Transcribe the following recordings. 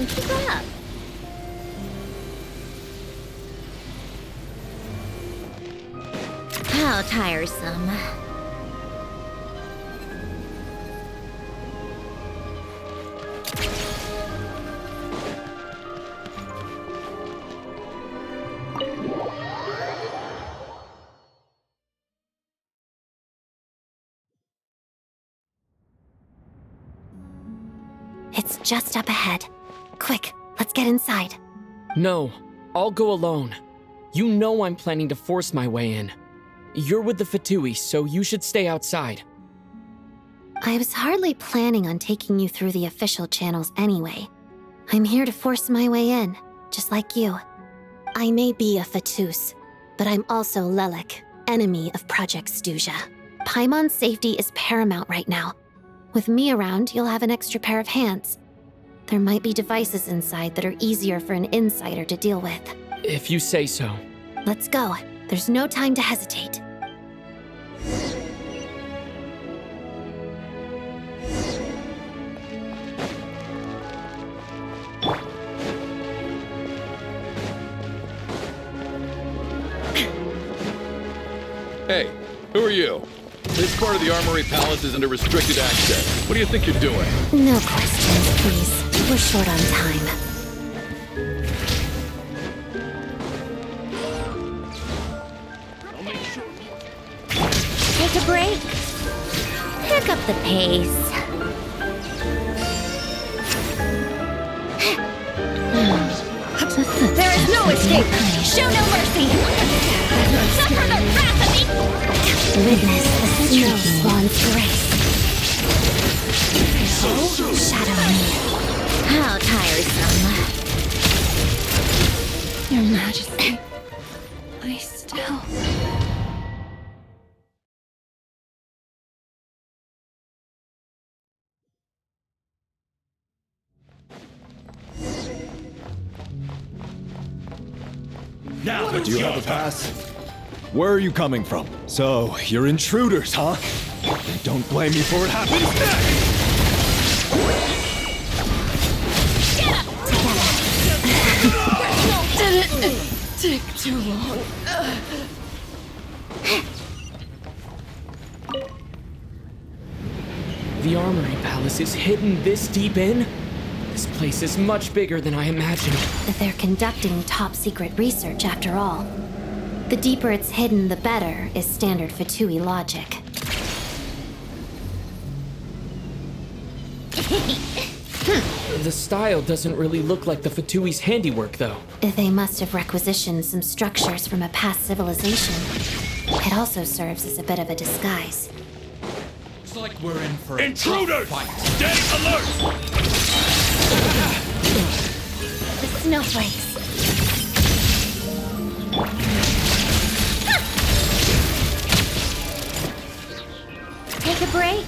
on, keep up. How tiresome. It's just up ahead. Quick, let's get inside. No, I'll go alone. You know I'm planning to force my way in. You're with the Fatui, so you should stay outside. I was hardly planning on taking you through the official channels anyway. I'm here to force my way in, just like you. I may be a Fatus, but I'm also Lelik, enemy of Project Stuja. Paimon's safety is paramount right now. With me around, you'll have an extra pair of hands. There might be devices inside that are easier for an insider to deal with. If you say so. Let's go. There's no time to hesitate. Hey, who are you? This part of the Armory Palace is under restricted access. What do you think you're doing? No questions, please. We're short on time. Take a break. Pick up the pace. There is no escape. Show no mercy. Suffer the wrath of me. Witness the snow swan's grace. Shadow me. How tiresome. Your Majesty, I still... Now, do you have a pass? Where are you coming from? So, you're intruders, huh? Then don't blame me for what happens next! Did it take too long? The Armory Palace is hidden this deep in? This place is much bigger than I imagined. They're conducting top-secret research, after all. The deeper it's hidden, the better, is standard Fatui logic. The style doesn't really look like the Fatui's handiwork, though. They must have requisitioned some structures from a past civilization. It also serves as a bit of a disguise. Looks like we're in for a Intruders! tough fight. Stay alert! The snowflakes. Take a break.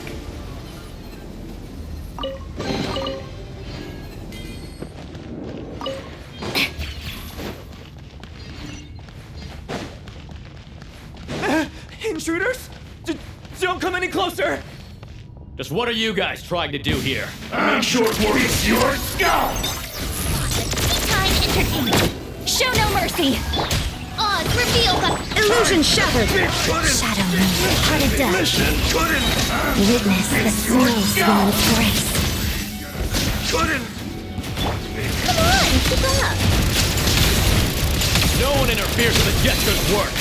Intruders? Don't come any closer! Just what are you guys trying to do here? I'm sure for it's your scalp! Time entertainment. Show no mercy. Odds reveal the illusion shattered. Shadow me, heart of death. Mission couldn't... Witness the snow swan's grace. couldn't... Come on, keep up. No one interferes with the Jester's work!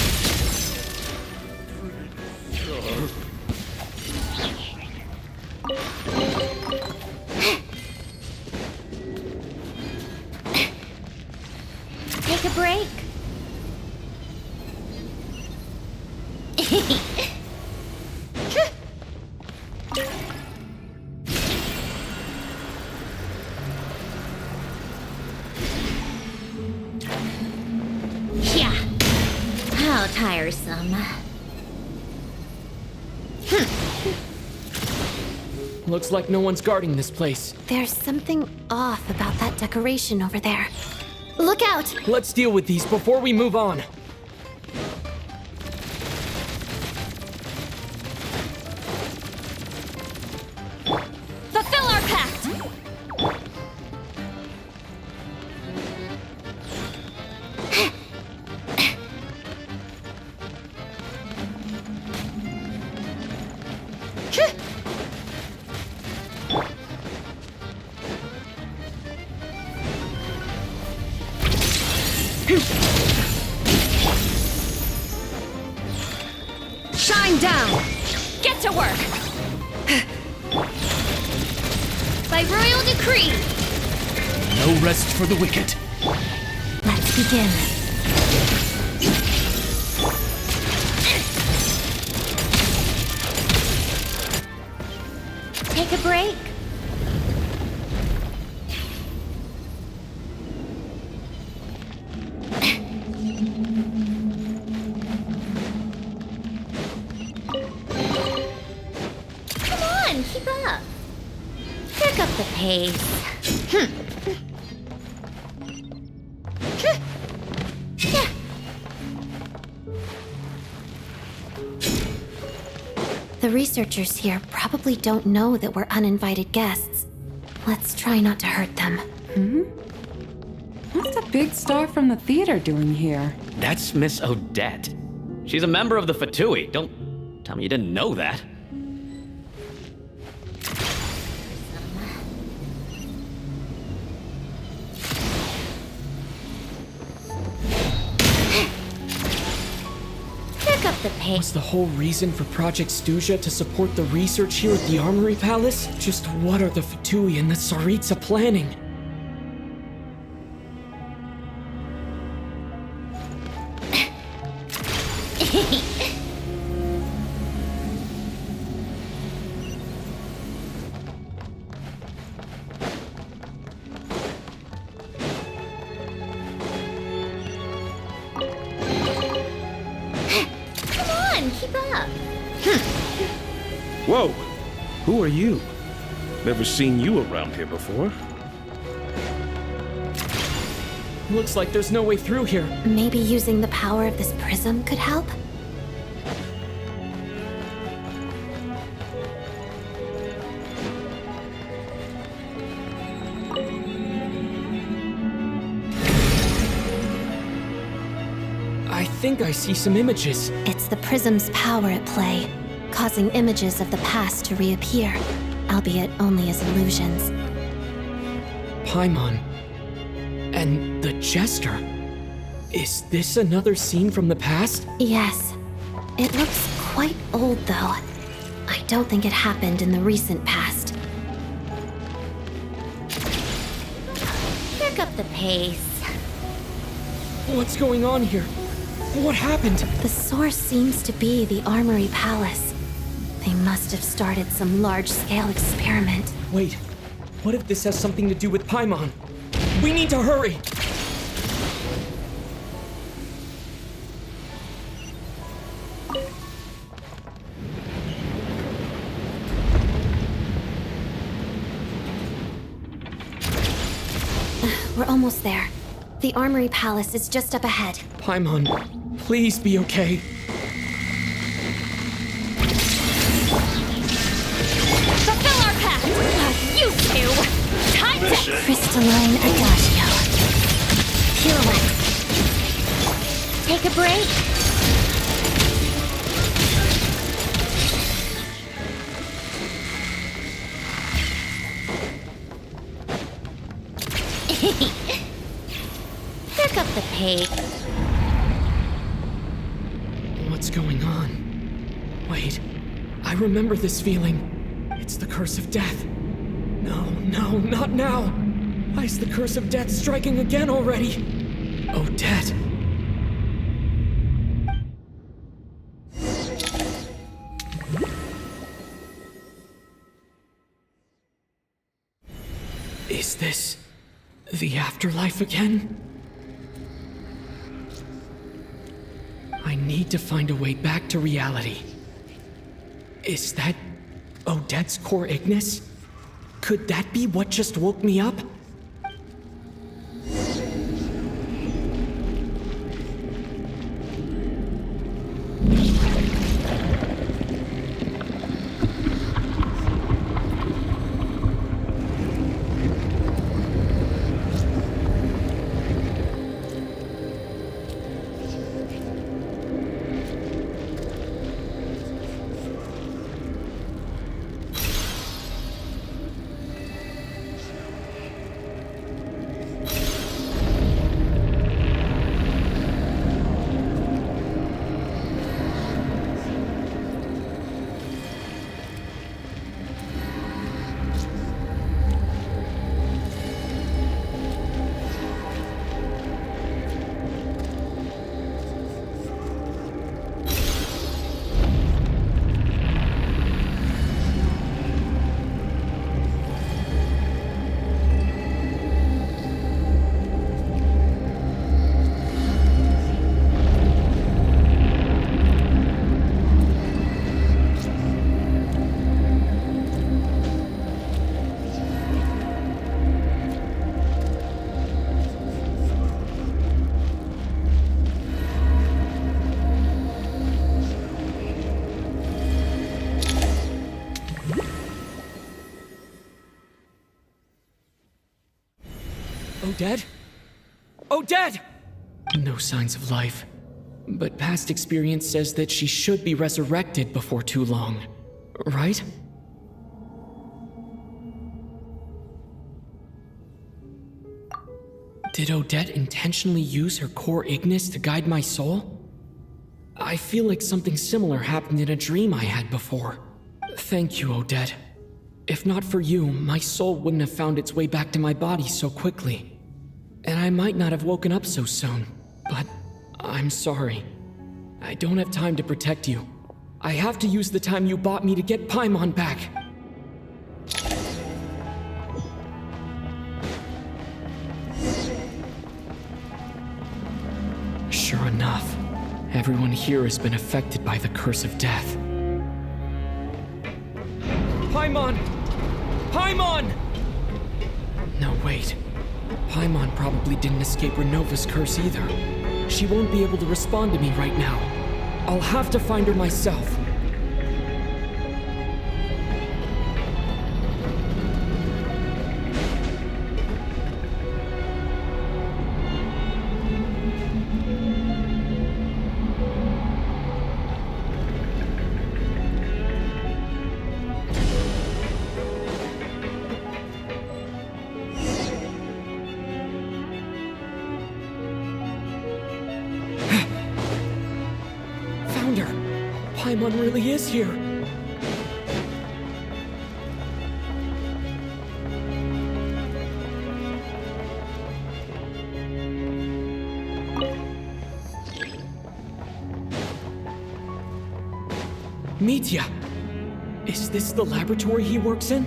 Take a break. Yeah. How tiresome. Looks like no one's guarding this place. There's something off about that decoration over there. Look out! Let's deal with these before we move on. Fulfill our pact! Shine down! Get to work! By royal decree! No rest for the wicked. Let's begin. Take a break. Come on, keep up. Pick up the pace. The researchers here probably don't know that we're uninvited guests. Let's try not to hurt them. What's the big star from the theater doing here? That's Miss Odette. She's a member of the Fatui. Don't tell me you didn't know that. Pick up the pace. Was the whole reason for Project Stuja to support the research here at the Armory Palace? Just what are the Fatui and the Tsaritsa planning? Come on, keep up. Whoa! Who are you? Never seen you around here before. Looks like there's no way through here. Maybe using the power of this prism could help? I think I see some images. It's the prism's power at play, causing images of the past to reappear, albeit only as illusions. Paimon. And the Jester. Is this another scene from the past? Yes. It looks quite old, though. I don't think it happened in the recent past. Pick up the pace. What's going on here? What happened? The source seems to be the Armory Palace. They must have started some large-scale experiment. Wait, what if this has something to do with Paimon? We need to hurry! We're almost there. The Armory Palace is just up ahead. Paimon, please be okay. Fulfill our pact! You two! Time to... Crystalline Adagio. Pirouette. Take a break. Pick up the pace. What's going on? Wait, I remember this feeling. It's the curse of death. No, not now. Why is the curse of death striking again already? Odette. Is this the afterlife again? I need to find a way back to reality. Is that Odette's core Ignis? Could that be what just woke me up? Odette? Odette! No signs of life. But past experience says that she should be resurrected before too long. Right? Did Odette intentionally use her core Ignis to guide my soul? I feel like something similar happened in a dream I had before. Thank you, Odette. If not for you, my soul wouldn't have found its way back to my body so quickly. And I might not have woken up so soon, but I'm sorry. I don't have time to protect you. I have to use the time you bought me to get Paimon back. Sure enough, everyone here has been affected by the curse of death. Paimon! Paimon! No, wait. Paimon probably didn't escape Renova's curse either. She won't be able to respond to me right now. I'll have to find her myself. Paimon really is here. Mitya! Is this the laboratory he works in?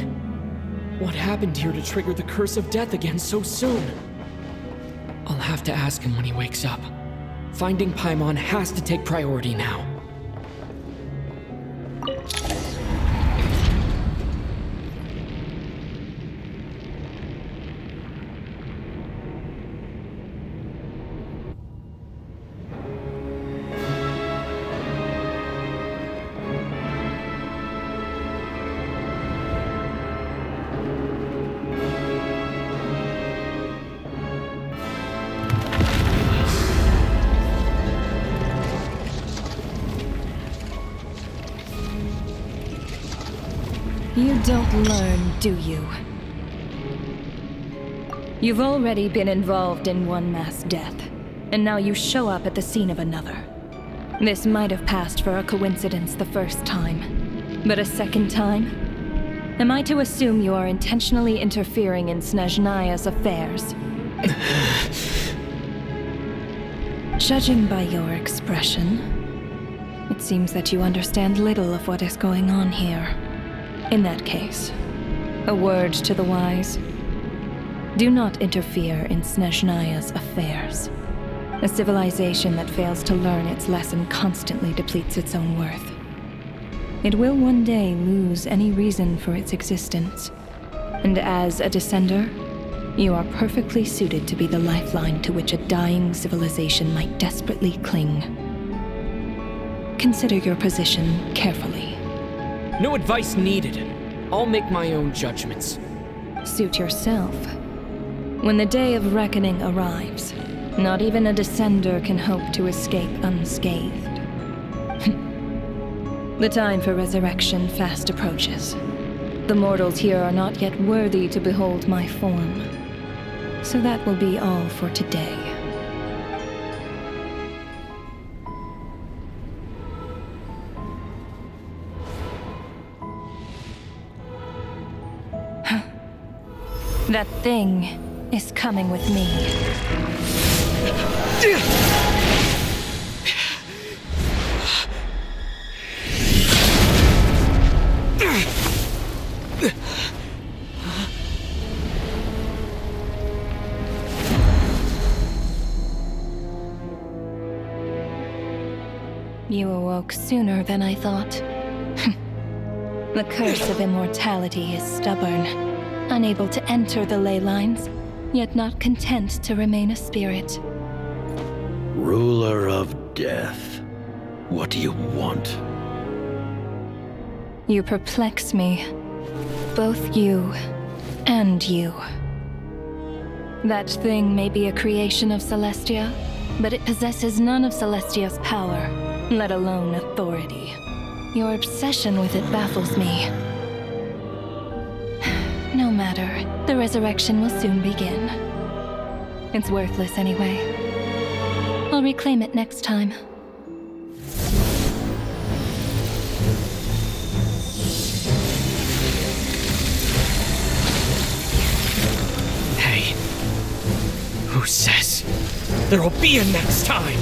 What happened here to trigger the curse of death again so soon? I'll have to ask him when he wakes up. Finding Paimon has to take priority now. You don't learn, do you? You've already been involved in one mass death, and now you show up at the scene of another. This might have passed for a coincidence the first time, but a second time? Am I to assume you are intentionally interfering in Snezhnaya's affairs? Judging by your expression, it seems that you understand little of what is going on here. In that case, a word to the wise. Do not interfere in Snezhnaya's affairs. A civilization that fails to learn its lesson constantly depletes its own worth. It will one day lose any reason for its existence. And as a descender, you are perfectly suited to be the lifeline to which a dying civilization might desperately cling. Consider your position carefully. No advice needed. I'll make my own judgments. Suit yourself. When the day of reckoning arrives, not even a descender can hope to escape unscathed. The time for resurrection fast approaches. The mortals here are not yet worthy to behold my form. So that will be all for today. That thing is coming with me. You awoke sooner than I thought. The curse of immortality is stubborn, unable to enter the ley lines, yet not content to remain a spirit. Ruler of death, what do you want? You perplex me. Both you and you. That thing may be a creation of Celestia, but it possesses none of Celestia's power, let alone authority. Your obsession with it baffles me. No matter, the resurrection will soon begin. It's worthless anyway. I'll reclaim it next time. Hey, who says there'll be a next time?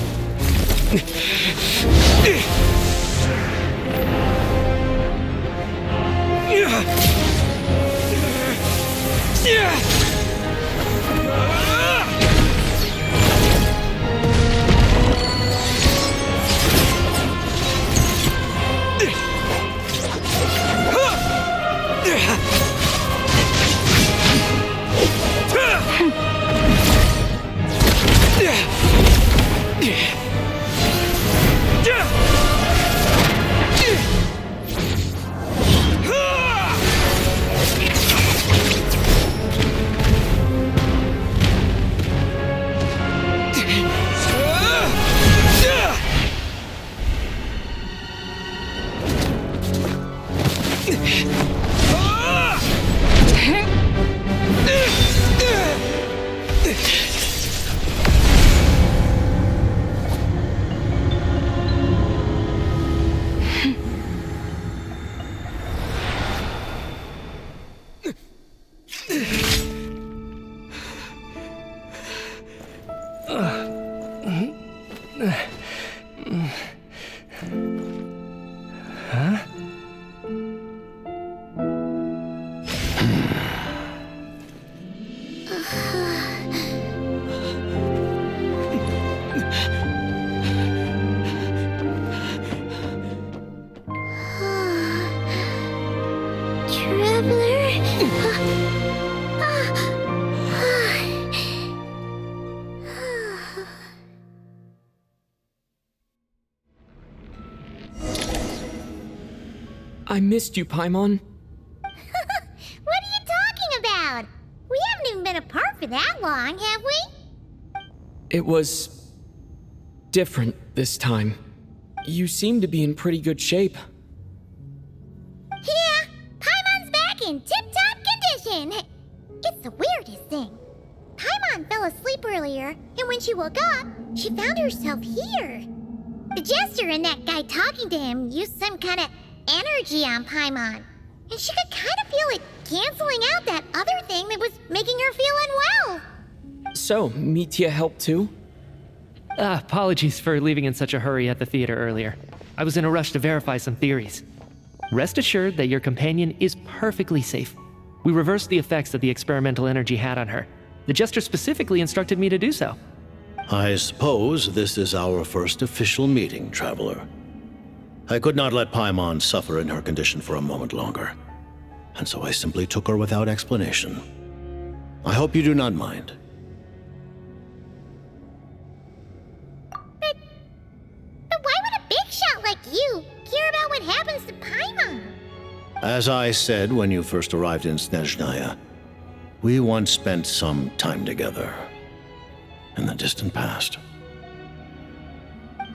I missed you, Paimon. What are you talking about? We haven't even been apart for that long, have we? It was different this time. You seem to be in pretty good shape. Yeah, Paimon's back in tip-top condition. It's the weirdest thing. Paimon fell asleep earlier, and when she woke up, she found herself here. The jester and that guy talking to him used some kind of energy on Paimon, and she could kind of feel it canceling out that other thing that was making her feel unwell. So, Mitya helped too? Apologies for leaving in such a hurry at the theater earlier. I was in a rush to verify some theories. Rest assured that your companion is perfectly safe. We reversed the effects that the experimental energy had on her. The jester specifically instructed me to do so. I suppose this is our first official meeting, Traveler. I could not let Paimon suffer in her condition for a moment longer, and so I simply took her without explanation. I hope you do not mind. But why would a big shot like you care about what happens to Paimon? As I said when you first arrived in Snezhnaya, we once spent some time together in the distant past.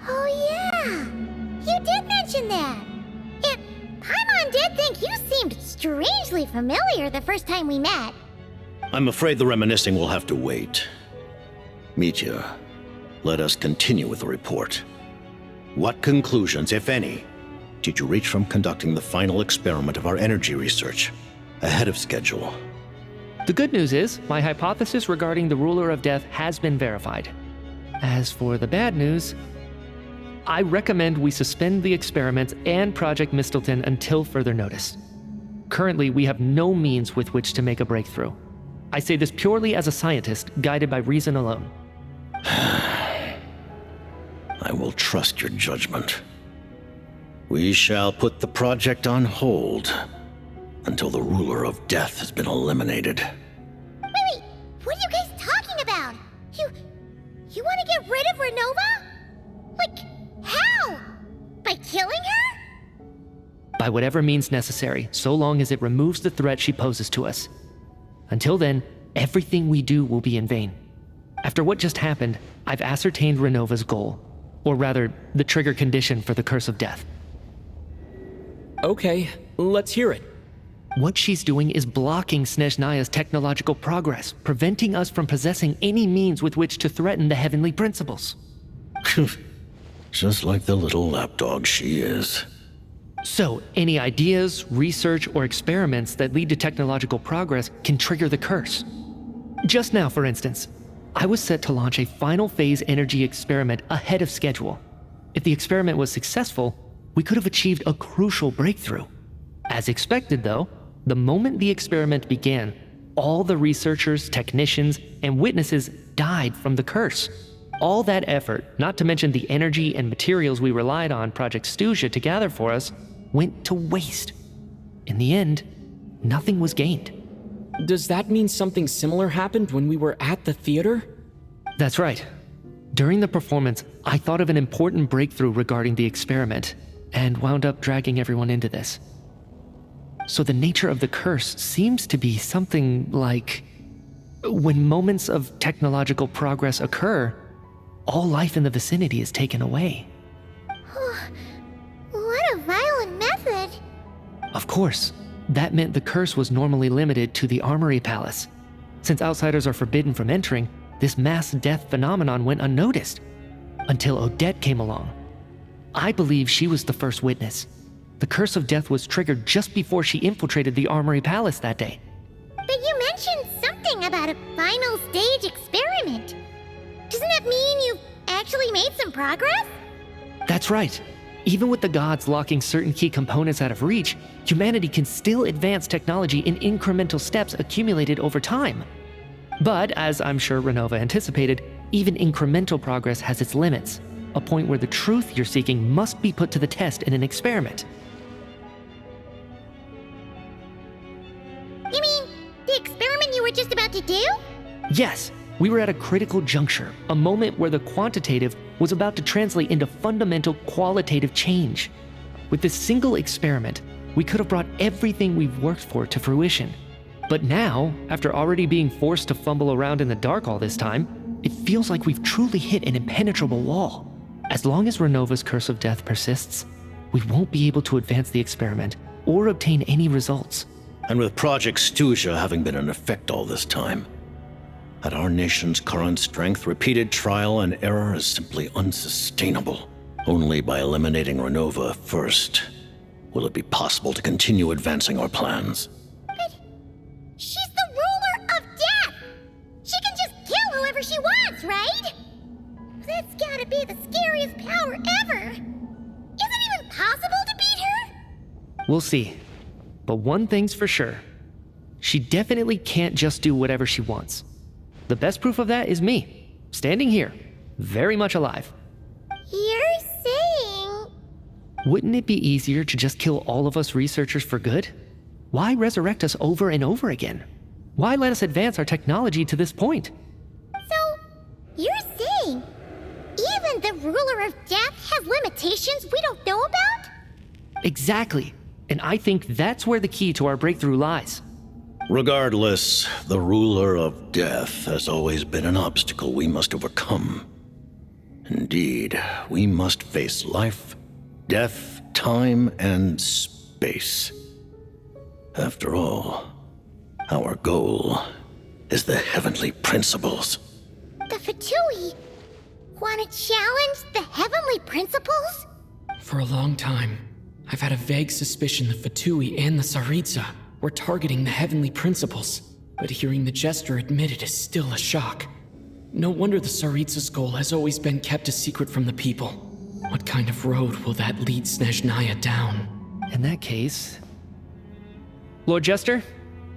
Oh yeah, you did mention that. And Paimon did think you seemed strangely familiar the first time we met. I'm afraid the reminiscing will have to wait. Mitya, let us continue with the report. What conclusions, if any, did you reach from conducting the final experiment of our energy research ahead of schedule? The good news is, my hypothesis regarding the Ruler of Death has been verified. As for the bad news, I recommend we suspend the experiments and Project Mistleton until further notice. Currently, we have no means with which to make a breakthrough. I say this purely as a scientist, guided by reason alone. I will trust your judgment. We shall put the project on hold until the Ruler of Death has been eliminated. Wait, what are you guys talking about? You want to get rid of Renova? Like, how? By killing her? By whatever means necessary, so long as it removes the threat she poses to us. Until then, everything we do will be in vain. After what just happened, I've ascertained Renova's goal, or rather, the trigger condition for the Curse of Death. Okay, let's hear it. What she's doing is blocking Snezhnaya's technological progress, preventing us from possessing any means with which to threaten the heavenly principles. Just like the little lapdog she is. So, any ideas, research, or experiments that lead to technological progress can trigger the curse. Just now, for instance, I was set to launch a final phase energy experiment ahead of schedule. If the experiment was successful, we could have achieved a crucial breakthrough. As expected, though, the moment the experiment began, all the researchers, technicians, and witnesses died from the curse. All that effort, not to mention the energy and materials we relied on Project Stuja to gather for us, went to waste. In the end, nothing was gained. Does that mean something similar happened when we were at the theater? That's right. During the performance, I thought of an important breakthrough regarding the experiment, and wound up dragging everyone into this. So the nature of the curse seems to be something like, when moments of technological progress occur, all life in the vicinity is taken away. What a violent method. Of course, that meant the curse was normally limited to the Armory Palace. Since outsiders are forbidden from entering, this mass death phenomenon went unnoticed, until Odette came along. I believe she was the first witness. The Curse of Death was triggered just before she infiltrated the Armory Palace that day. But you mentioned something about a final stage experiment. Doesn't that mean you've actually made some progress? That's right. Even with the gods locking certain key components out of reach, humanity can still advance technology in incremental steps accumulated over time. But, as I'm sure Renova anticipated, even incremental progress has its limits, a point where the truth you're seeking must be put to the test in an experiment. You mean the experiment you were just about to do? Yes, we were at a critical juncture, a moment where the quantitative was about to translate into fundamental qualitative change. With this single experiment, we could have brought everything we've worked for to fruition. But now, after already being forced to fumble around in the dark all this time, it feels like we've truly hit an impenetrable wall. As long as Renova's Curse of Death persists, we won't be able to advance the experiment or obtain any results. And with Project Stuja having been in effect all this time, at our nation's current strength, repeated trial and error is simply unsustainable. Only by eliminating Renova first will it be possible to continue advancing our plans. But she's the ruler of death! She can just kill whoever she wants, right? That's gotta be the scariest power ever! Is it even possible to beat her? We'll see. But one thing's for sure. She definitely can't just do whatever she wants. The best proof of that is me, standing here, very much alive. You're saying... Wouldn't it be easier to just kill all of us researchers for good? Why resurrect us over and over again? Why let us advance our technology to this point? So, you're saying even the ruler of death has limitations we don't know about? Exactly. And I think that's where the key to our breakthrough lies. Regardless, the ruler of death has always been an obstacle we must overcome. Indeed, we must face life, death, time, and space. After all, our goal is the heavenly principles. The Fatui want to challenge the heavenly principles? For a long time, I've had a vague suspicion the Fatui and the Tsaritsa were targeting the heavenly principles, but hearing the Jester admit it is still a shock. No wonder the Tsaritsa's goal has always been kept a secret from the people. What kind of road will that lead Snezhnaya down? In that case... Lord Jester,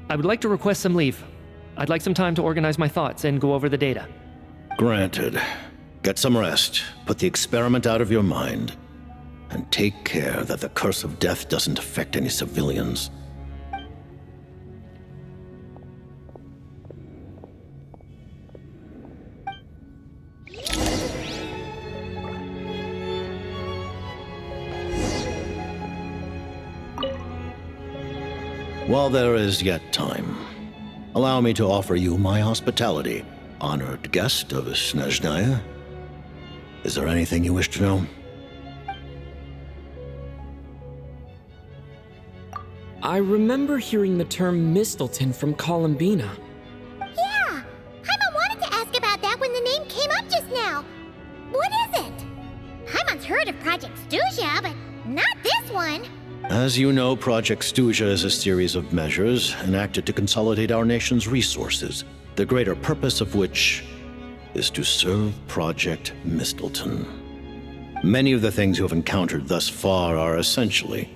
I would like to request some leave. I'd like some time to organize my thoughts and go over the data. Granted. Get some rest, put the experiment out of your mind, and take care that the Curse of Death doesn't affect any civilians. While there is yet time, allow me to offer you my hospitality, honored guest of Snezhnaya. Is there anything you wish to know? I remember hearing the term Mistleton from Columbina. Yeah! Paimon wanted to ask about that when the name came up just now. What is it? Paimon's heard of Project Stuja, but not this one. As you know, Project Stuja is a series of measures enacted to consolidate our nation's resources, the greater purpose of which is to serve Project Mistleton. Many of the things you have encountered thus far are essentially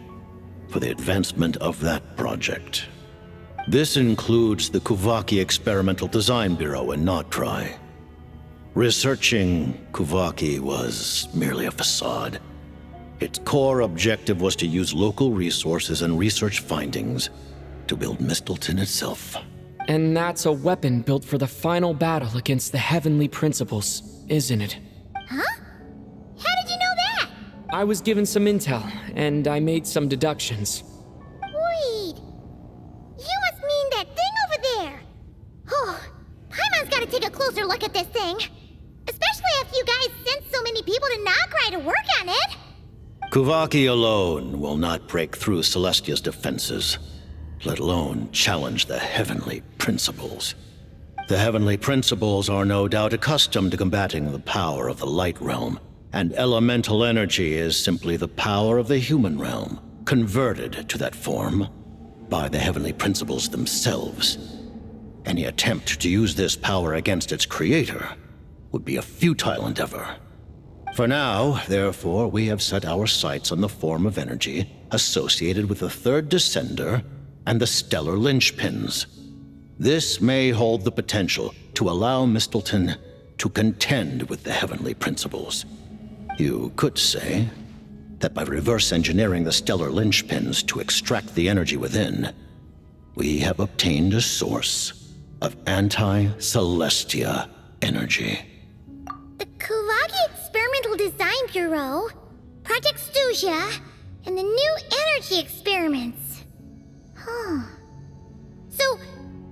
for the advancement of that project. This includes the Kuvaki Experimental Design Bureau in Notri. Researching Kuvaki was merely a facade. Its core objective was to use local resources and research findings to build Mistleton itself. And that's a weapon built for the final battle against the Heavenly Principles, isn't it? Huh? How did you know that? I was given some intel, and I made some deductions. Wait. You must mean that thing over there. Oh, Paimon's gotta take a closer look at this thing. Especially after you guys sent so many people to Nagrai to work on it. Kuvaki alone will not break through Celestia's defenses, let alone challenge the Heavenly Principles. The Heavenly Principles are no doubt accustomed to combating the power of the Light Realm, and elemental energy is simply the power of the human realm, converted to that form by the Heavenly Principles themselves. Any attempt to use this power against its creator would be a futile endeavor. For now, therefore, we have set our sights on the form of energy associated with the Third Descender and the Stellar Linchpins. This may hold the potential to allow Mistleton to contend with the Heavenly Principles. You could say that by reverse engineering the Stellar Linchpins to extract the energy within, we have obtained a source of anti-Celestia energy. The Kuvaki Experimental Design Bureau, Project Stuja, and the new energy experiments. Huh. So,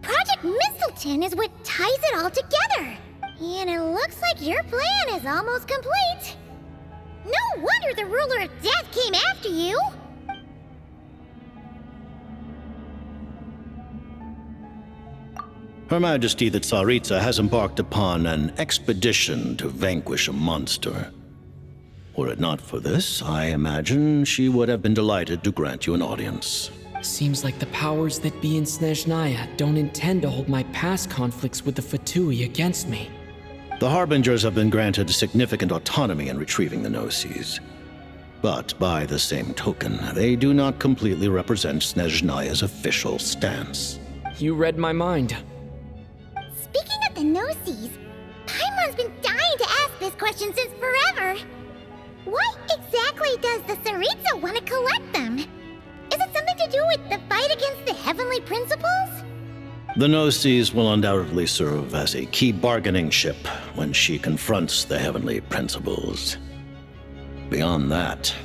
Project Mistleton is what ties it all together. And it looks like your plan is almost complete. No wonder the Ruler of Death came after you. Her Majesty the Tsaritsa has embarked upon an expedition to vanquish a monster. Were it not for this, I imagine she would have been delighted to grant you an audience. Seems like the powers that be in Snezhnaya don't intend to hold my past conflicts with the Fatui against me. The Harbingers have been granted significant autonomy in retrieving the Gnosis. But by the same token, they do not completely represent Snezhnaya's official stance. You read my mind. Speaking of the Gnosis, Paimon's been dying to ask this question since forever. Why exactly does the Tsaritsa want to collect them? Is it something to do with the fight against the Heavenly Principles? The Gnosis will undoubtedly serve as a key bargaining chip when she confronts the Heavenly Principles. Beyond that,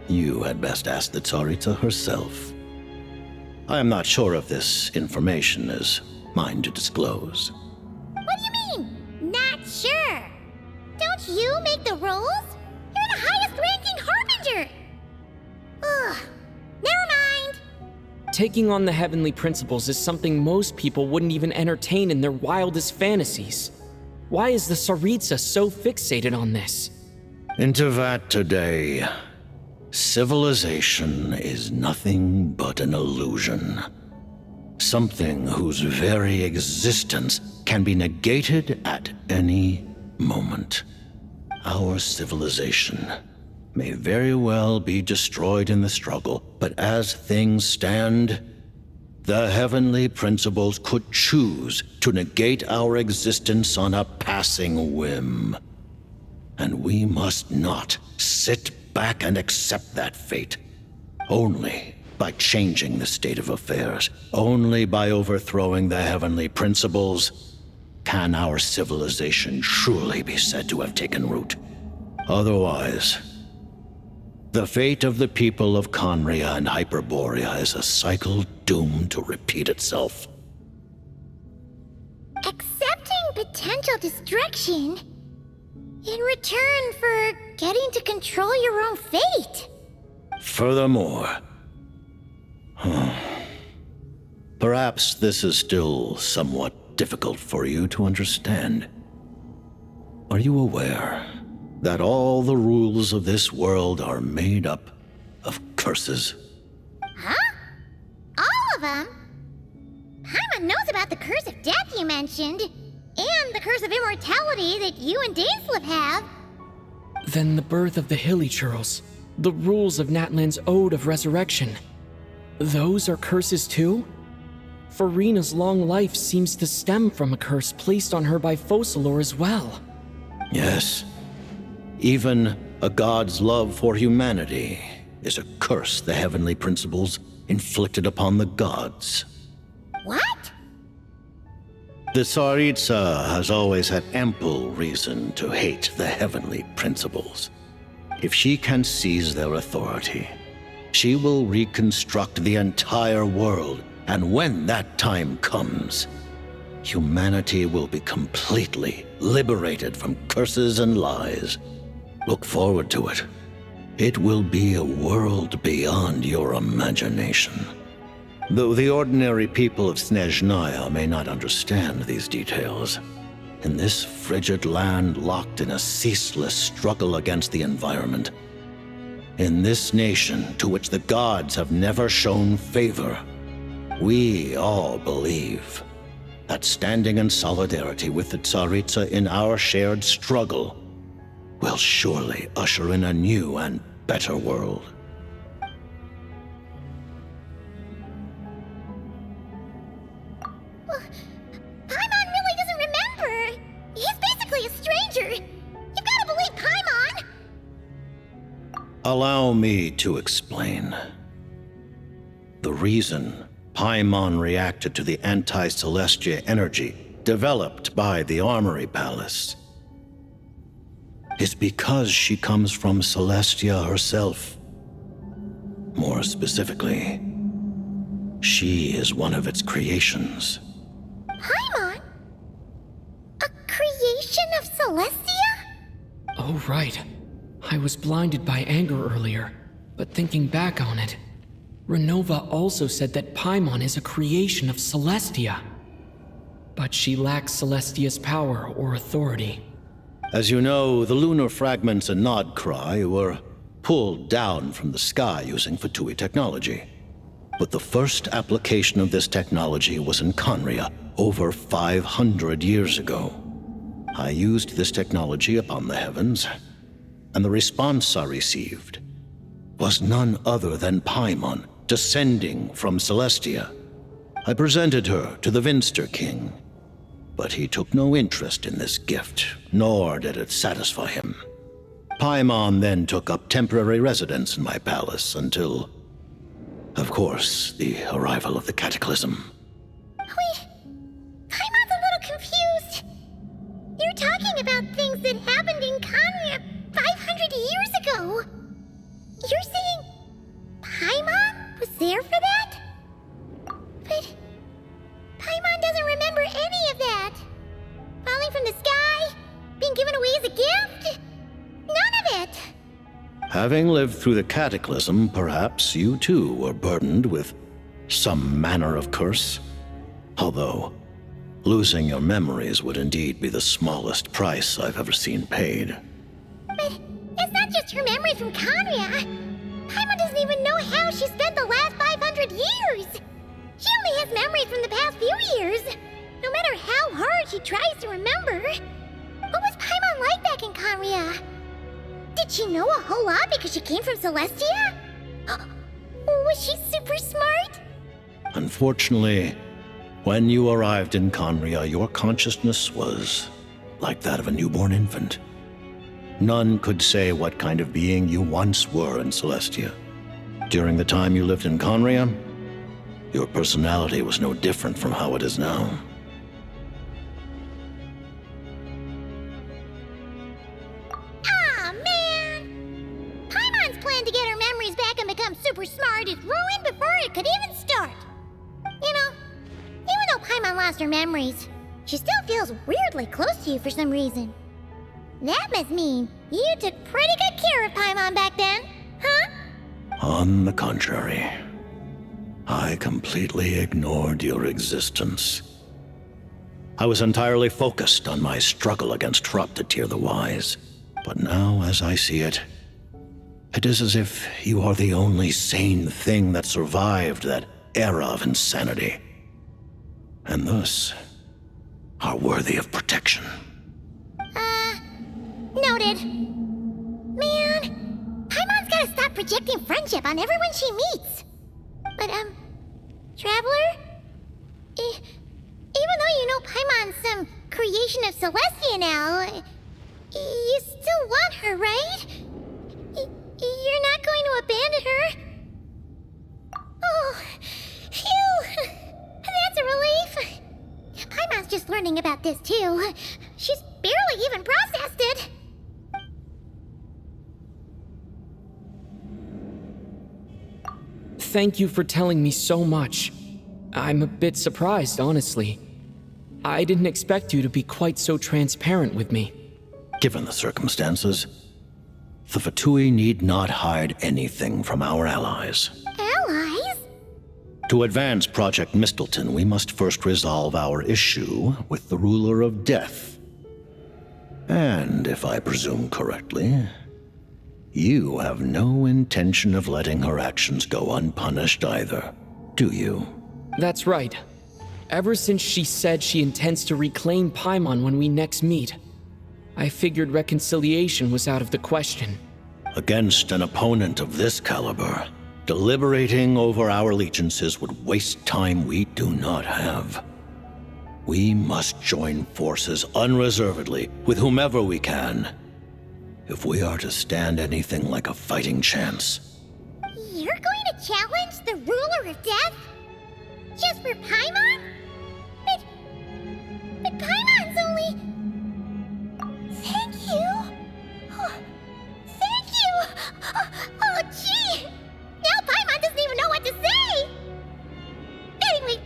you had best ask the Tsaritsa herself. I am not sure if this information is mine to disclose. What do you mean, not sure? Don't you make the rolls? You're the highest-ranking Harbinger! Ugh, never mind. Taking on the Heavenly Principles is something most people wouldn't even entertain in their wildest fantasies. Why is the Tsaritsa so fixated on this? In Tevat today, civilization is nothing but an illusion. Something whose very existence can be negated at any moment. Our civilization may very well be destroyed in the struggle, but as things stand, the Heavenly Principles could choose to negate our existence on a passing whim. And we must not sit back and accept that fate. Only by changing the state of affairs, only by overthrowing the Heavenly Principles, can our civilization truly be said to have taken root. Otherwise, the fate of the people of Conria and Hyperborea is a cycle doomed to repeat itself. potential destruction in return for getting to control your own fate. Furthermore, perhaps this is still somewhat difficult for you to understand. Are you aware that all the rules of this world are made up of curses? Huh? All of them? Paimon knows about the curse of death you mentioned, and the curse of immortality that you and Dainsleif have. Then the birth of the Hilly-Churls, the rules of Natlan's Ode of Resurrection. Those are curses too? Farina's long life seems to stem from a curse placed on her by Focalor as well. Yes. Even a god's love for humanity is a curse the heavenly principles inflicted upon the gods. What? The Tsaritsa has always had ample reason to hate the heavenly principles. If she can seize their authority, she will reconstruct the entire world, and when that time comes, humanity will be completely liberated from curses and lies. Look forward to it. It will be a world beyond your imagination. Though the ordinary people of Snezhnaya may not understand these details, in this frigid land locked in a ceaseless struggle against the environment, in this nation to which the gods have never shown favor, we all believe that standing in solidarity with the Tsaritsa in our shared struggle will surely usher in a new and better world. Paimon really doesn't remember. He's basically a stranger. You've got to believe Paimon. Allow me to explain. The reason Paimon reacted to the anti-Celestia energy developed by the Armory Palace is because she comes from Celestia herself. More specifically, she is one of its creations. Paimon? A creation of Celestia? Oh, right. I was blinded by anger earlier, but thinking back on it, Renova also said that Paimon is a creation of Celestia. But she lacks Celestia's power or authority. As you know, the lunar fragments in Nodcry were pulled down from the sky using Fatui technology. But the first application of this technology was in Conria over 500 years ago. I used this technology upon the heavens, and the response I received was none other than Paimon descending from Celestia. I presented her to the Vinster King, but he took no interest in this gift, nor did it satisfy him. Paimon then took up temporary residence in my palace until, of course, the arrival of the Cataclysm. Wait, Paimon's a little confused. You're talking about things that happened in Conria 500 years ago. You're saying Paimon was there for that? But Paimon doesn't remember any of that. Falling from the sky? Being given away as a gift? None of it. Having lived through the Cataclysm, perhaps you too were burdened with some manner of curse. Although, losing your memories would indeed be the smallest price I've ever seen paid. But it's not just her memories from Conria. Paimon doesn't even know how she spent the last 500 years. She only has memories from the past few years. No matter how hard she tries to remember. What was Paimon like back in Conria? Did she know a whole lot because she came from Celestia? Was she super smart? Unfortunately, when you arrived in Conria, your consciousness was like that of a newborn infant. None could say what kind of being you once were in Celestia. During the time you lived in Conria, your personality was no different from how it is now. Aw, man! Paimon's plan to get her memories back and become super smart is ruined before it could even start. You know, even though Paimon lost her memories, she still feels weirdly close to you for some reason. That must mean you took pretty good care of Paimon back then, huh? On the contrary, I completely ignored your existence. I was entirely focused on my struggle against Troptatir the Wise. But now, as I see it, it is as if you are the only sane thing that survived that era of insanity, and thus are worthy of protection. Noted. Man, Paimon's gotta stop projecting friendship on everyone she meets. But, Traveler? Even though you know Paimon's some creation of Celestia now, you still want her, right? You're not going to abandon her? Oh, phew! That's a relief. Paimon's just learning about this, too. She's barely even processed it. Thank you for telling me so much. I'm a bit surprised, honestly. I didn't expect you to be quite so transparent with me. Given the circumstances, the Fatui need not hide anything from our allies. Allies? To advance Project Mistleton, we must first resolve our issue with the Ruler of Death. And if I presume correctly, you have no intention of letting her actions go unpunished either, do you? That's right. Ever since she said she intends to reclaim Paimon when we next meet, I figured reconciliation was out of the question. Against an opponent of this caliber, deliberating over our allegiances would waste time we do not have. We must join forces unreservedly with whomever we can, if we are to stand anything like a fighting chance. You're going to challenge the Ruler of Death? Just for Paimon? But Paimon's only... Thank you. Oh, thank you. Oh, gee. Now Paimon doesn't even know what to say. Anyway,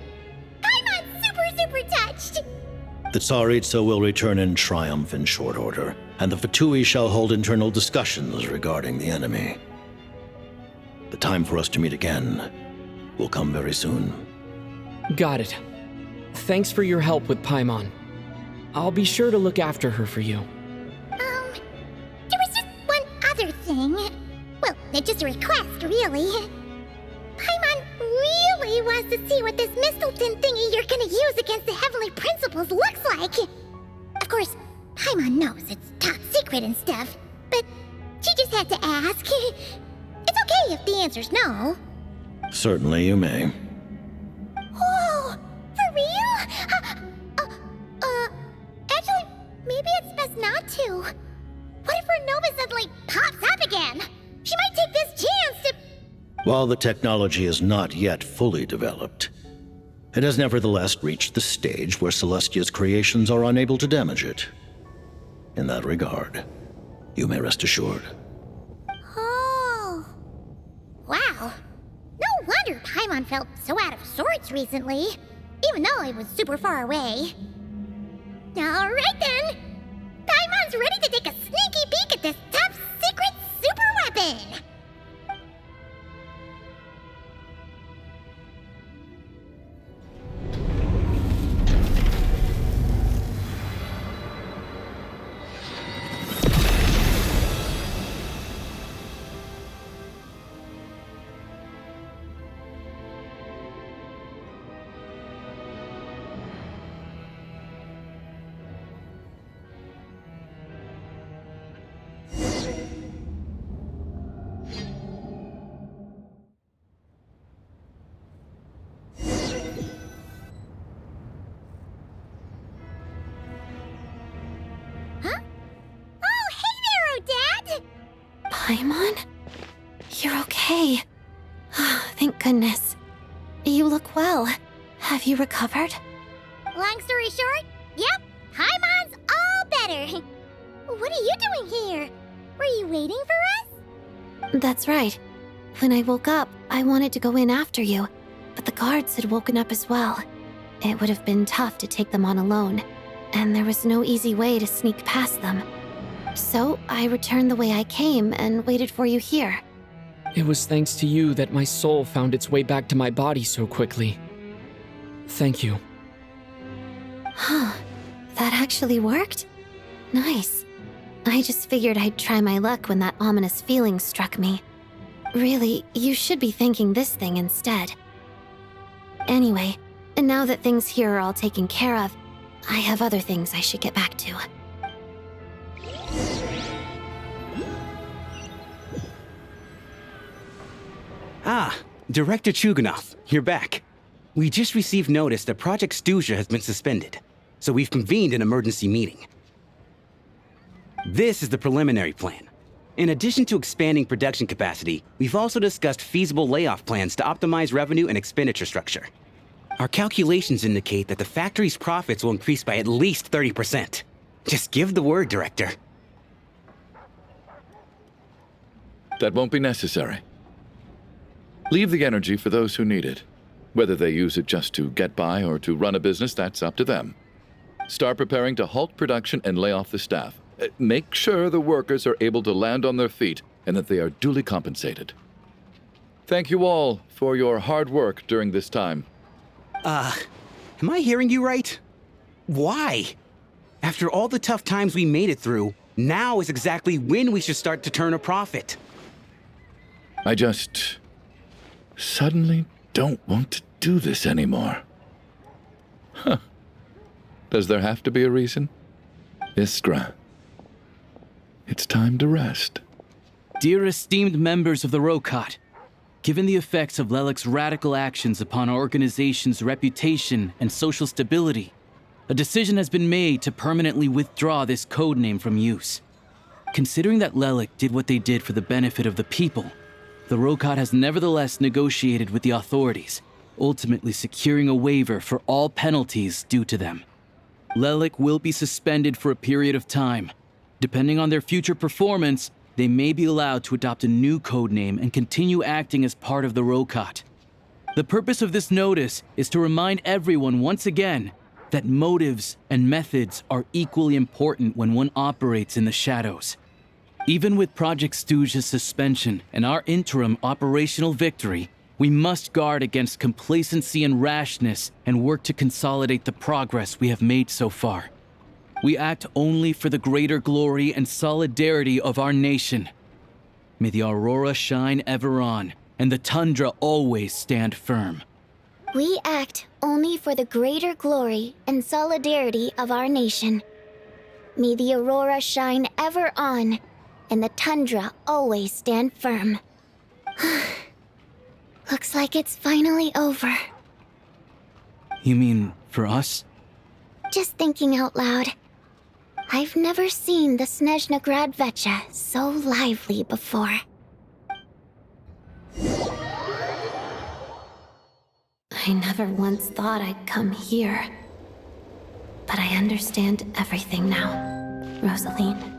Paimon's super touched. The Tsaritsa will return in triumph in short order, and the Fatui shall hold internal discussions regarding the enemy. The time for us to meet again will come very soon. Got it. Thanks for your help with Paimon. I'll be sure to look after her for you. There was just one other thing. Well, it's just a request, really. Paimon really wants to see what this Mistleton thingy you're gonna use against the Heavenly Principles looks like. Of course, Paimon knows it's top secret and stuff, but she just had to ask. It's okay if the answer's no. Certainly you may. Whoa, for real? Actually, maybe it's best not to. What if her Nova suddenly pops up again? She might take this chance to... While the technology is not yet fully developed, it has nevertheless reached the stage where Celestia's creations are unable to damage it. In that regard, you may rest assured. Oh. Wow. No wonder Paimon felt so out of sorts recently, even though it was super far away. Alright then! Paimon's ready to take a sneaky peek at this top secret super weapon! Paimon? You're okay. Thank goodness. You look well. Have you recovered? Long story short, yep, Paimon's all better. What are you doing here? Were you waiting for us? That's right. When I woke up, I wanted to go in after you, but the guards had woken up as well. It would have been tough to take them on alone. and there was no easy way to sneak past them. So I returned the way I came and waited for you here. It was thanks to you that my soul found its way back to my body so quickly. Thank you. Huh. That actually worked? Nice. I just figured I'd try my luck when that ominous feeling struck me. Really, you should be thanking this thing instead. Anyway, and now that things here are all taken care of, I have other things I should get back to. Ah, Director Chuganov, you're back. We just received notice that Project Stuja has been suspended, so we've convened an emergency meeting. This is the preliminary plan. In addition to expanding production capacity, we've also discussed feasible layoff plans to optimize revenue and expenditure structure. Our calculations indicate that the factory's profits will increase by at least 30%. Just give the word, Director. That won't be necessary. Leave the energy for those who need it. Whether they use it just to get by or to run a business, that's up to them. Start preparing to halt production and lay off the staff. Make sure the workers are able to land on their feet and that they are duly compensated. Thank you all for your hard work during this time. Am I hearing you right? Why? After all the tough times we made it through, now is exactly when we should start to turn a profit. I just suddenly don't want to do this anymore. Huh. Does there have to be a reason? Iskra, it's time to rest. Dear esteemed members of the Rokot, given the effects of Lelik's radical actions upon our organization's reputation and social stability, a decision has been made to permanently withdraw this codename from use. Considering that Lelik did what they did for the benefit of the people, the Rokot has nevertheless negotiated with the authorities, ultimately securing a waiver for all penalties due to them. Lelik will be suspended for a period of time. Depending on their future performance, they may be allowed to adopt a new codename and continue acting as part of the Rokot. The purpose of this notice is to remind everyone once again that motives and methods are equally important when one operates in the shadows. Even with Project Stuja's suspension and our interim operational victory, we must guard against complacency and rashness and work to consolidate the progress we have made so far. We act only for the greater glory and solidarity of our nation. May the aurora shine ever on, and the tundra always stand firm. We act only for the greater glory and solidarity of our nation. May the aurora shine ever on, and the tundra always stand firm. Looks like it's finally over. You mean for us? Just thinking out loud. I've never seen the Snezhna Grad Vecha so lively before. I never once thought I'd come here. But I understand everything now, Rosaline.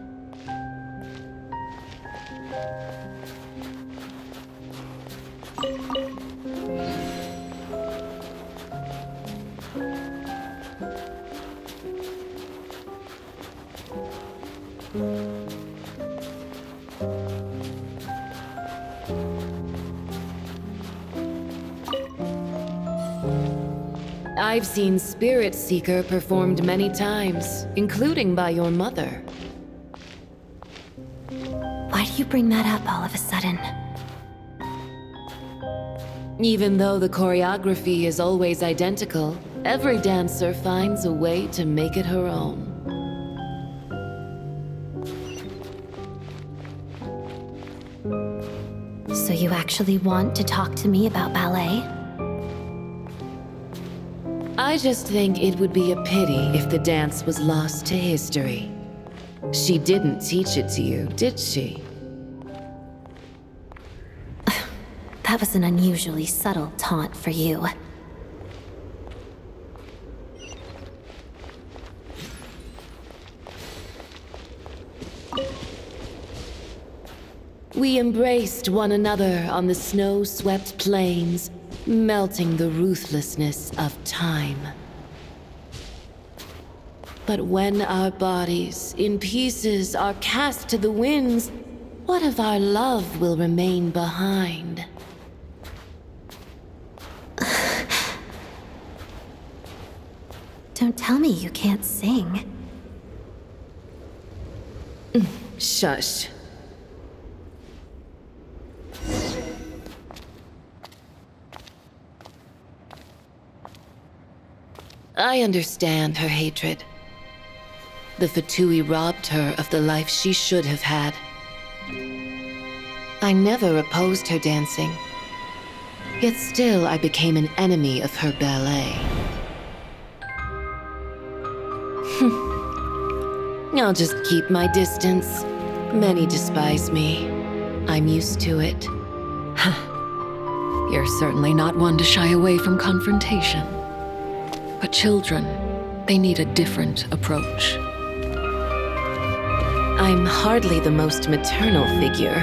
I've seen Spirit Seeker performed many times, including by your mother. Why do you bring that up all of a sudden? Even though the choreography is always identical, every dancer finds a way to make it her own. So you actually want to talk to me about ballet? I just think it would be a pity if the dance was lost to history. She didn't teach it to you, did she? That was an unusually subtle taunt for you. We embraced one another on the snow-swept plains, melting the ruthlessness of time. But when our bodies, in pieces, are cast to the winds, what of our love will remain behind? Don't tell me you can't sing. Shush. I understand her hatred. The Fatui robbed her of the life she should have had. I never opposed her dancing. Yet still I became an enemy of her ballet. I'll just keep my distance. Many despise me. I'm used to it. You're certainly not one to shy away from confrontation. But children, they need a different approach. I'm hardly the most maternal figure.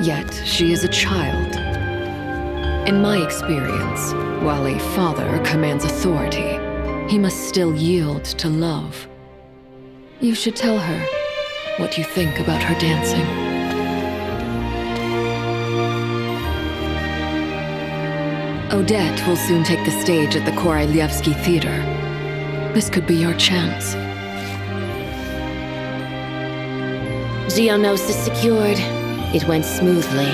Yet she is a child. In my experience, while a father commands authority, he must still yield to love. You should tell her what you think about her dancing. Odette will soon take the stage at the Koralyevsky Theater. This could be your chance. Geonosis secured. It went smoothly.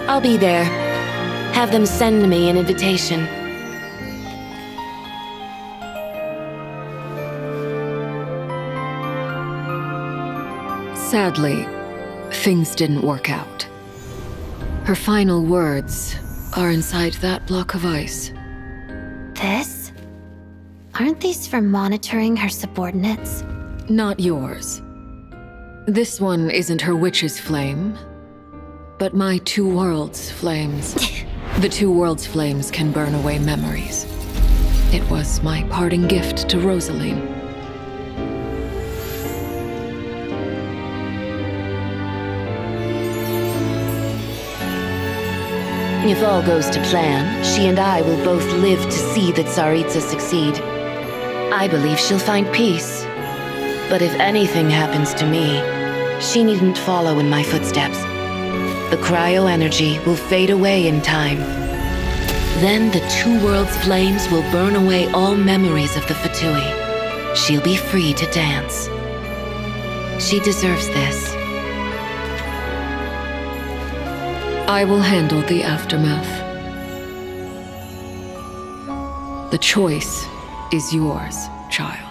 I'll be there. Have them send me an invitation. Sadly, things didn't work out. Her final words are inside that block of ice. This? Aren't these for monitoring her subordinates? Not yours. This one isn't her witch's flame, but my two worlds' flames. The two worlds' flames can burn away memories. It was my parting gift to Rosaline. If all goes to plan, she and I will both live to see the Tsaritsa succeed. I believe she'll find peace. But if anything happens to me, she needn't follow in my footsteps. The cryo-energy will fade away in time. Then the two worlds' flames will burn away all memories of the Fatui. She'll be free to dance. She deserves this. I will handle the aftermath. The choice is yours, child.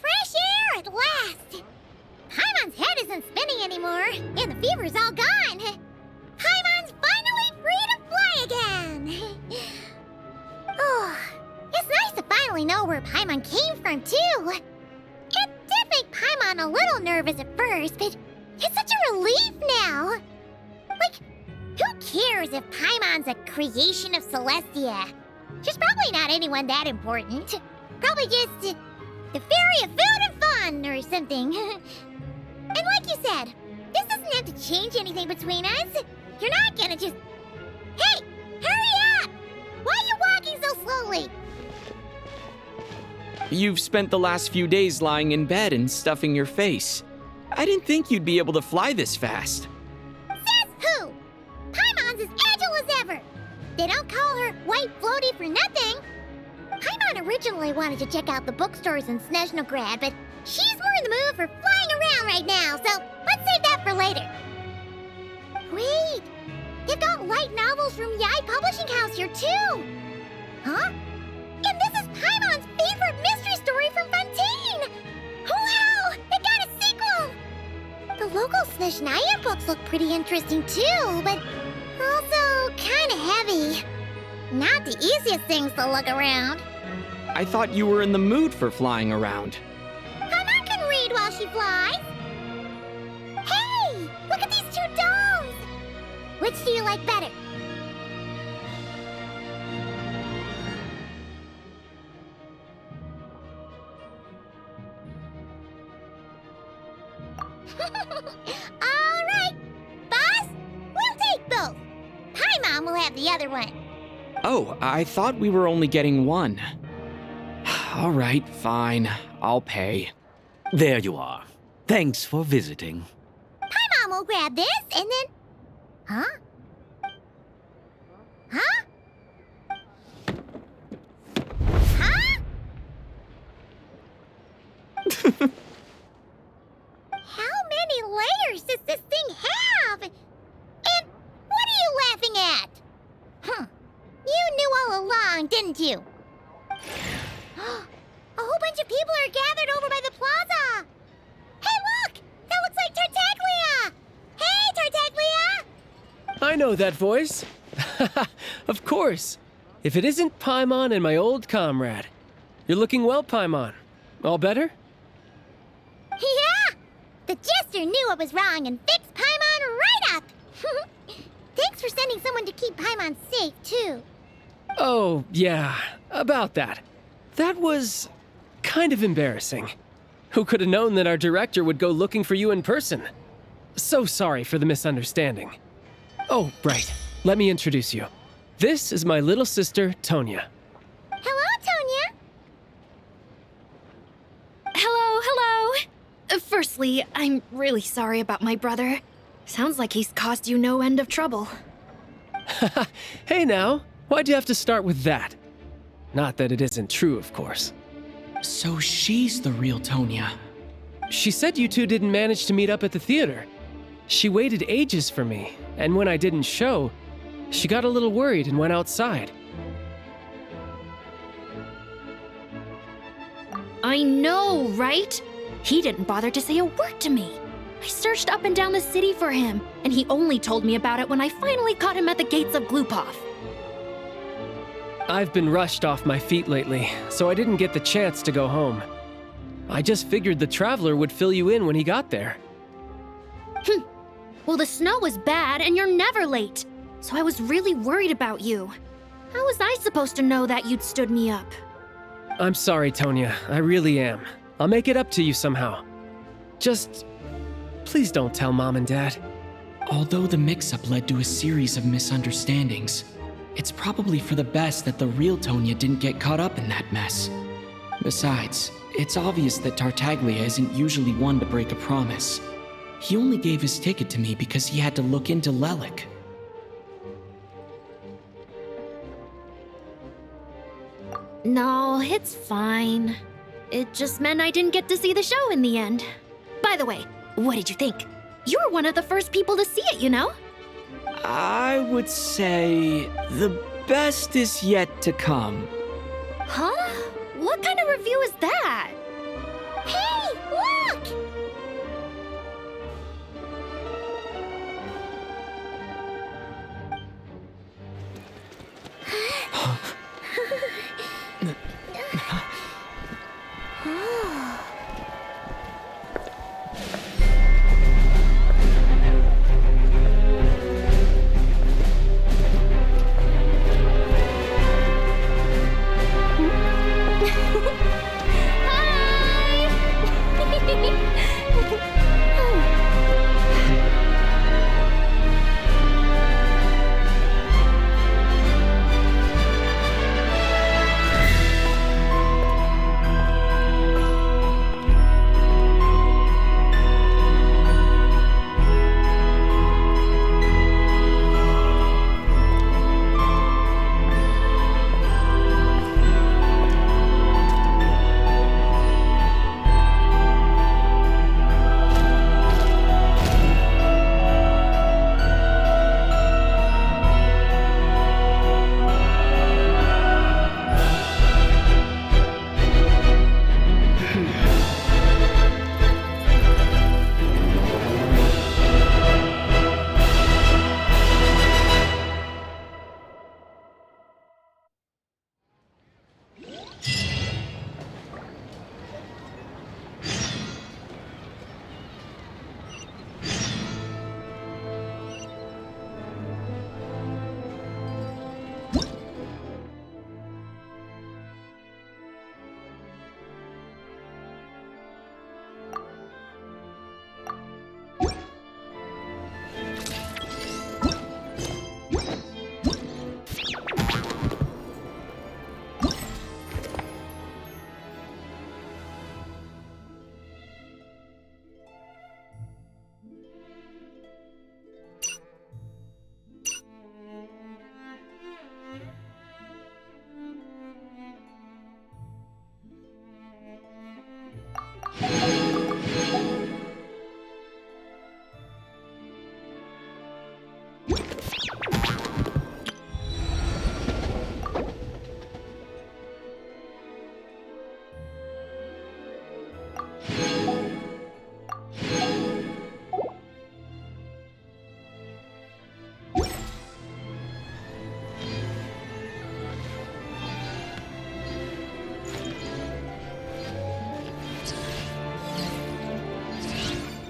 Fresh air at last! Paimon's head isn't spinning anymore, and the fever's all gone. Paimon's finally free to fly again! Oh, it's nice to finally know where Paimon came from, too. It did make Paimon a little nervous at first, but it's such a relief now. Like, who cares if Paimon's a creation of Celestia? She's probably not anyone that important. Probably just the fairy of food and fun or something. And like you said, this doesn't have to change anything between us. You're not gonna just... Hey! Hurry up! Why are you walking so slowly? You've spent the last few days lying in bed and stuffing your face. I didn't think you'd be able to fly this fast. Says who? Paimon's as agile as ever. They don't call her White Floaty for nothing. Paimon originally wanted to check out the bookstores in Snezhnograd, but she's more in the mood for flying around right now, so let's save that for later. Wait, they've got light novels from Yai Publishing House here too. Huh? And this is Paimon's favorite mystery story from Fontaine. Wow, it got a sequel. The local Snezhnaya books look pretty interesting too, but also kinda heavy. Not the easiest things to look around. I thought you were in the mood for flying around. Paimon can read while she flies. Hey, look at these two domes. Which do you like better, All right, boss, we'll take both. Paimon will have the other one. Oh, I thought we were only getting one. All right, fine. I'll pay. There you are. Thanks for visiting. Paimon will grab this and then... Huh? Huh? Huh? How many layers does this thing have? And what are you laughing at? You knew all along, didn't you? A whole bunch of people are gathered over by the plaza. Hey, look! That looks like Tartaglia! Hey, Tartaglia! I know that voice. Of course. If it isn't Paimon and my old comrade. You're looking well, Paimon. All better? Yeah! The Jester knew I was wrong and fixed Paimon right up! Thanks for sending someone to keep Paimon safe, too. Oh, yeah. About that. That was kind of embarrassing. Who could have known that our director would go looking for you in person? So sorry for the misunderstanding. Oh, right. Let me introduce you. This is my little sister, Tonya. Hello, Tonya. Hello. Firstly, I'm really sorry about my brother. Sounds like he's caused you no end of trouble. Hey now, why'd you have to start with that? Not that it isn't true, of course. So she's the real Tonya. She said you two didn't manage to meet up at the theater. She waited ages for me, and when I didn't show, she got a little worried and went outside. I know, right? He didn't bother to say a word to me. I searched up and down the city for him, and he only told me about it when I finally caught him at the gates of Glupov. I've been rushed off my feet lately, so I didn't get the chance to go home. I just figured the Traveler would fill you in when he got there. Well, the snow was bad, and you're never late. So I was really worried about you. How was I supposed to know that you'd stood me up? I'm sorry, Tonya. I really am. I'll make it up to you somehow. Just... please don't tell Mom and Dad. Although the mix-up led to a series of misunderstandings, it's probably for the best that the real Tonya didn't get caught up in that mess. Besides, it's obvious that Tartaglia isn't usually one to break a promise. He only gave his ticket to me because he had to look into Lelik. No, it's fine. It just meant I didn't get to see the show in the end. By the way, what did you think? You were one of the first people to see it, you know? I would say the best is yet to come. Huh? What kind of review is that? Hey, look!